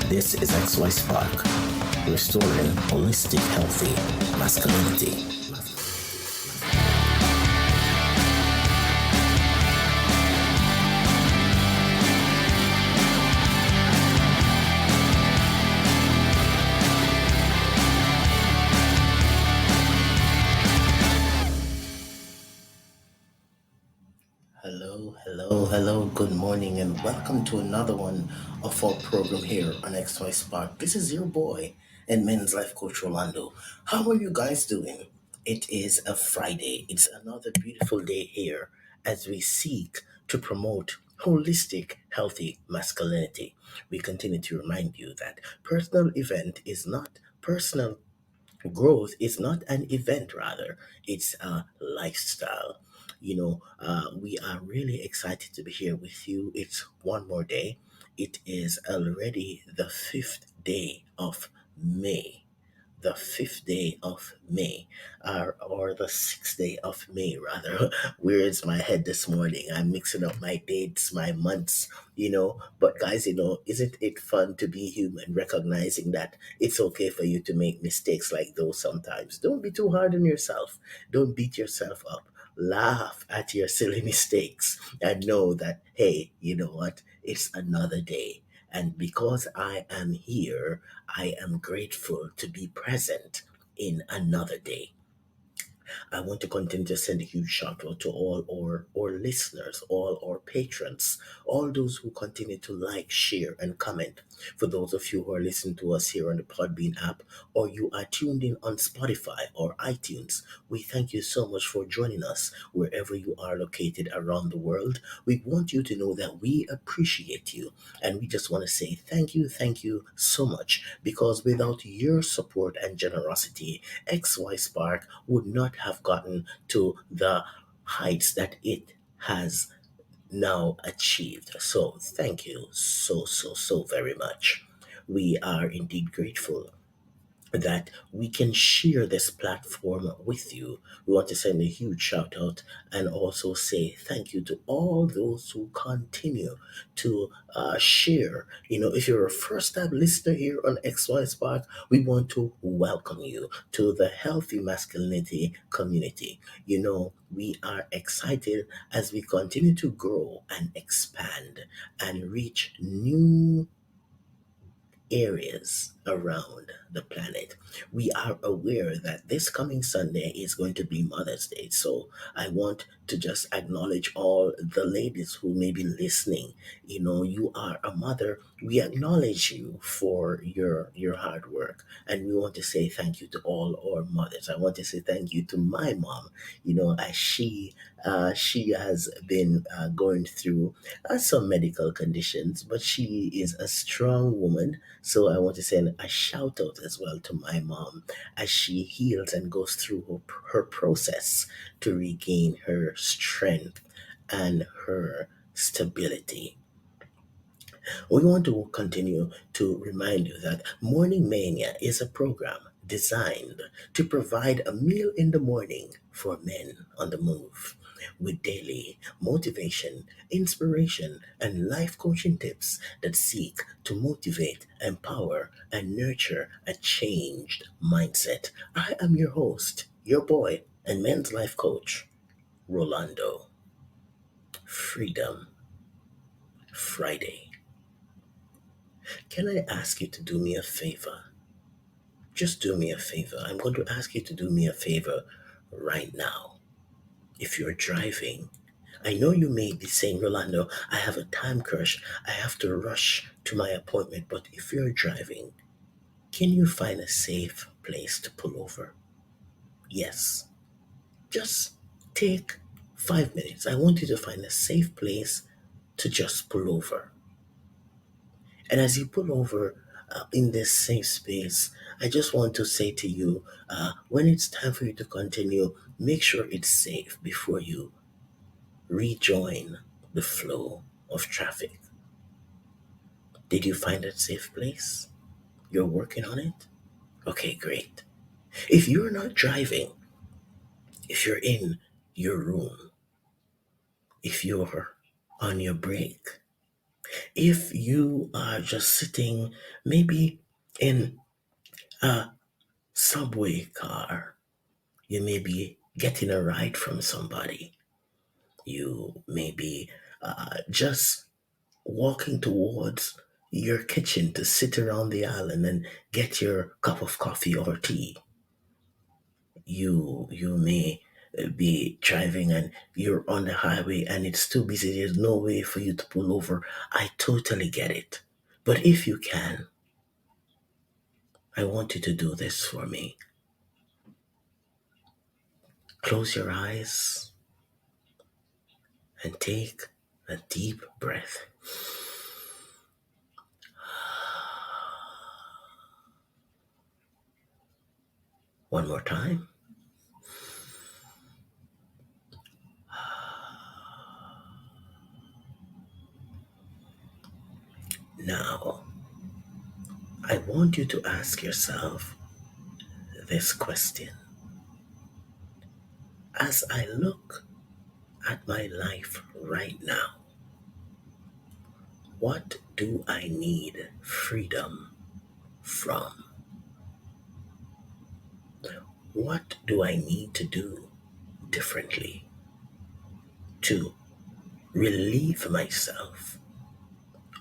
This is XY Spark, restoring holistic, healthy masculinity. Hello, good morning, and welcome to another one of our program here on XY Spark. This is your boy and men's life coach Rolando. How are you guys doing? It is a Friday. It's another beautiful day here as we seek to promote holistic, healthy masculinity. We continue to remind you that personal growth is not an event, rather it's a lifestyle. We are really excited to be here with you. It's one more day. It is already the fifth day of May, the fifth day of May, or the sixth day of May, rather. Where is my head this morning? I'm mixing up my dates, my months, But guys, isn't it fun to be human, recognizing that it's okay for you to make mistakes like those sometimes? Don't be too hard on yourself. Don't beat yourself up. Laugh at your silly mistakes and know that, hey, you know what? It's another day. And because I am here, I am grateful to be present in another day. I want to continue to send a huge shout out to all our listeners, all our patrons, all those who continue to like, share, and comment. For those of you who are listening to us here on the Podbean app, or you are tuned in on Spotify or iTunes, we thank you so much for joining us wherever you are located around the world. We want you to know that we appreciate you, and we just want to say thank you so much, because without your support and generosity, XY Spark would not have gotten to the heights that it has now achieved. So thank you so very much. We are indeed grateful that we can share this platform with you. We want to send a huge shout out and also say thank you to all those who continue to share. If you're a first time listener here on XY Spark, we want to welcome you to the healthy masculinity community. We are excited as we continue to grow and expand and reach new areas around the planet. We are aware that this coming Sunday is going to be Mother's Day. So I want to just acknowledge all the ladies who may be listening. You are a mother. We acknowledge you for your hard work. And we want to say thank you to all our mothers. I want to say thank you to my mom, as she has been going through some medical conditions, but she is a strong woman. So I want to send a shout out as well to my mom as she heals and goes through her process to regain her strength and her stability. We want to continue to remind you that Morning Mania is a program designed to provide a meal in the morning for men on the move, with daily motivation, inspiration, and life coaching tips that seek to motivate, empower, and nurture a changed mindset. I am your host, your boy, and men's life coach, Rolando. Freedom Friday. Can I ask you to do me a favor? Just do me a favor. I'm going to ask you to do me a favor right now. If you're driving, I know you may be saying, Rolando, I have a time crush. I have to rush to my appointment. But if you're driving, can you find a safe place to pull over? Yes. Just take 5 minutes. I want you to find a safe place to just pull over. And as you pull over in this safe space, I just want to say to you, when it's time for you to continue, make sure it's safe before you rejoin the flow of traffic. Did you find a safe place? You're working on it? Okay, great. If you're not driving, if you're in your room, if you're on your break, if you are just sitting maybe in a subway car, you may be getting a ride from somebody, you may be just walking towards your kitchen to sit around the island and get your cup of coffee or tea. You may be driving and you're on the highway and it's too busy. There's no way for you to pull over. I totally get it. But if you can, I want you to do this for me. Close your eyes and take a deep breath. One more time. Now, I want you to ask yourself this question. As I look at my life right now, what do I need freedom from? What do I need to do differently to relieve myself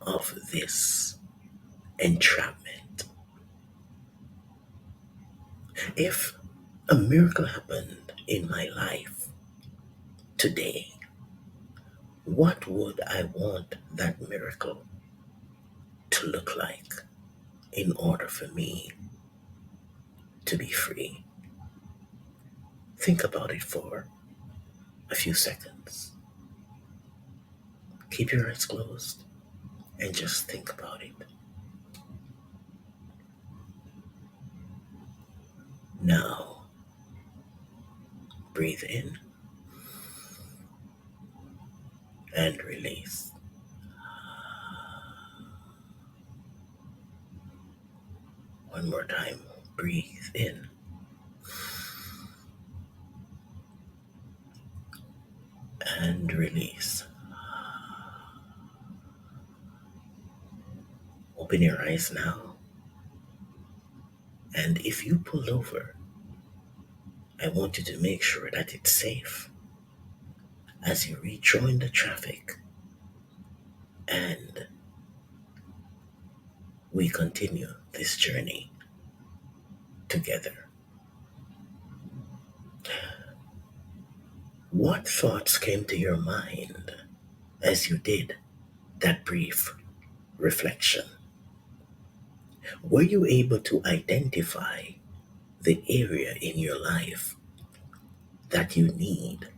of this entrapment? If a miracle happened in my life today, what would I want that miracle to look like in order for me to be free? Think about it for a few seconds. Keep your eyes closed and just think about it. Now, breathe in and release. One more time. Breathe in and release. Open your eyes now. And if you pull over, I want you to make sure that it's safe as you rejoin the traffic and we continue this journey together. What thoughts came to your mind as you did that brief reflection? Were you able to identify the area in your life that you need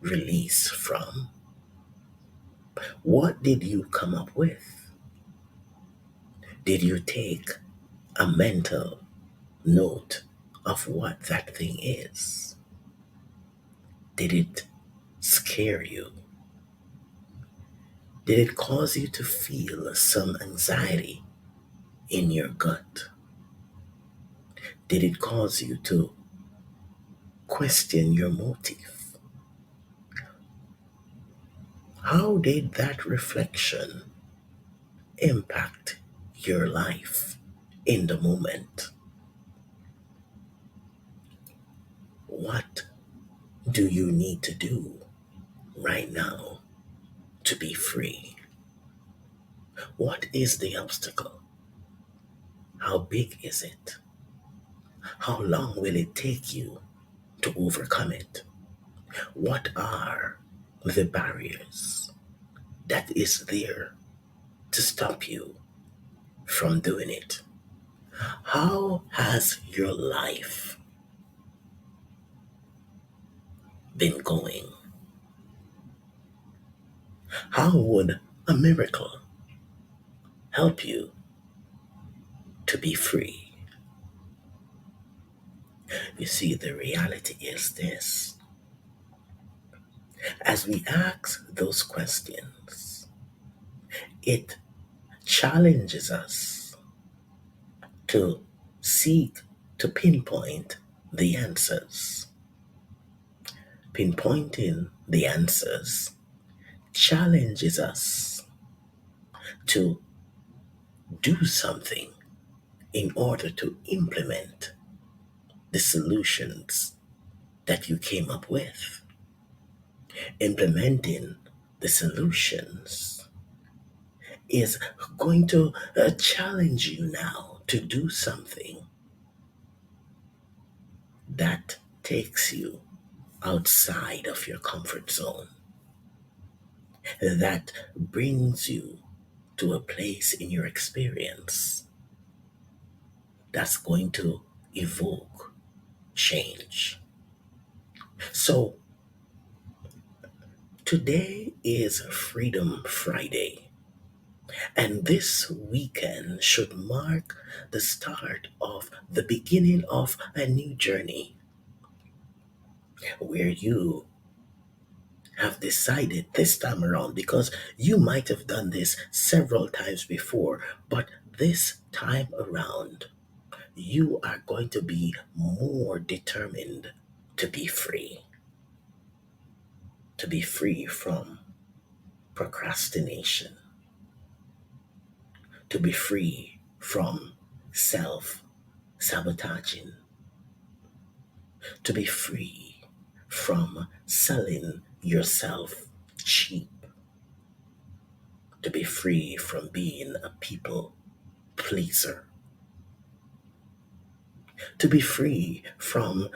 release from? What did you come up with? Did you take a mental note of what that thing is? Did it scare you? Did it cause you to feel some anxiety in your gut? Did it cause you to question your motive? How did that reflection impact your life in the moment? What do you need to do right now to be free? What is the obstacle? How big is it? How long will it take you to overcome it? What are the barriers that is there to stop you from doing it? How has your life been going? How would a miracle help you to be free? You see, the reality is this. As we ask those questions, it challenges us to seek to pinpoint the answers. Pinpointing the answers challenges us to do something in order to implement the solutions that you came up with. Implementing the solutions is going to challenge you now to do something that takes you outside of your comfort zone, that brings you to a place in your experience that's going to evoke change. So, today is Freedom Friday, and this weekend should mark the start of the beginning of a new journey where you have decided this time around, because you might have done this several times before, but this time around, you are going to be more determined to be free, to be free from procrastination, to be free from self sabotaging, to be free from selling yourself cheap, to be free from being a people pleaser, to be free from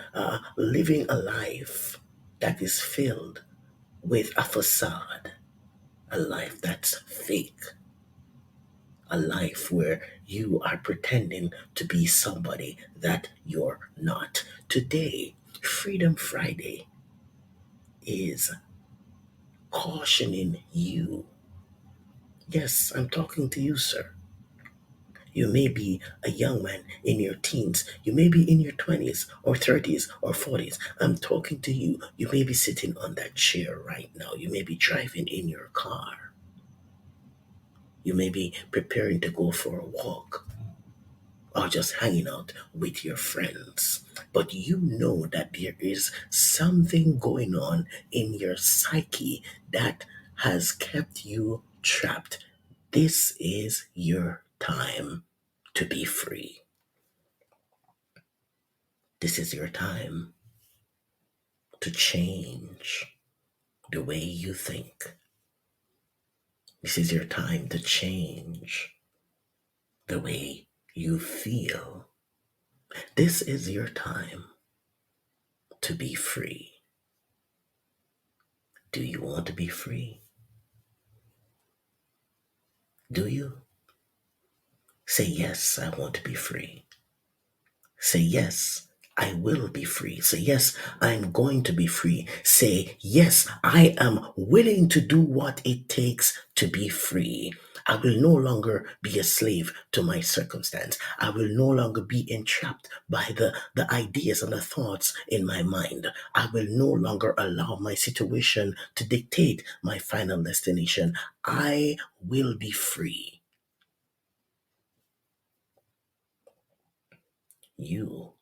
living a life that is filled with a facade, a life that's fake, a life where you are pretending to be somebody that you're not. Today, Freedom Friday is cautioning you. Yes, I'm talking to you, sir. You may be a young man in your teens. You may be in your 20s or 30s or 40s. I'm talking to you. You may be sitting on that chair right now. You may be driving in your car. You may be preparing to go for a walk or just hanging out with your friends. But you know that there is something going on in your psyche that has kept you trapped. This is your time to be free. This is your time to change the way you think. This is your time to change the way you feel. This is your time to be free. Do you want to be free? Do you? Say, yes, I want to be free. Say, yes, I will be free. Say, yes, I'm going to be free. Say, yes, I am willing to do what it takes to be free. I will no longer be a slave to my circumstance. I will no longer be entrapped by the ideas and the thoughts in my mind. I will no longer allow my situation to dictate my final destination. I will be free. You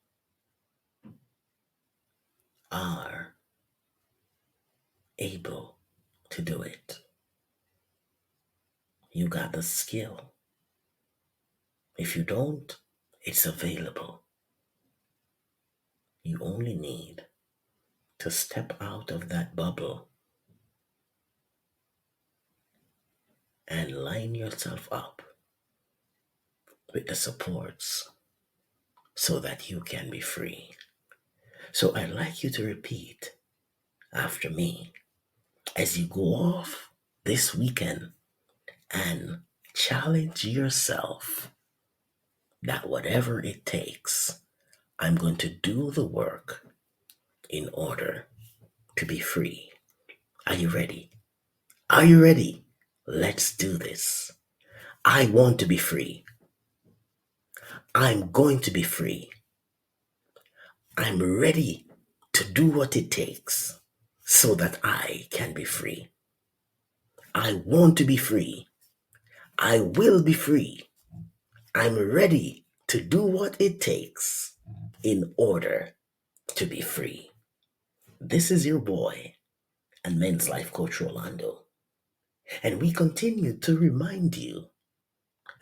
are able to do it. You got the skill. If you don't, it's available. You only need to step out of that bubble and line yourself up with the supports so that you can be free. So I'd like you to repeat after me as you go off this weekend and challenge yourself that whatever it takes, I'm going to do the work in order to be free. Are you ready? Are you ready? Let's do this. I want to be free. I'm going to be free. I'm ready to do what it takes so that I can be free. I want to be free. I will be free. I'm ready to do what it takes in order to be free. This is your boy and men's life coach Rolando. And we continue to remind you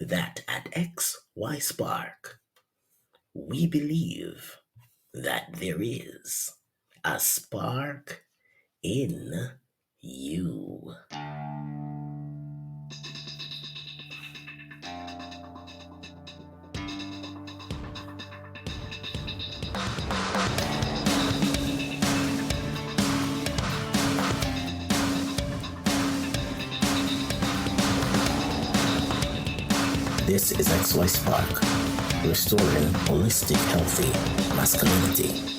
that at XY Spark, we believe that there is a spark in you. This is XY Spark, restoring holistic, healthy masculinity.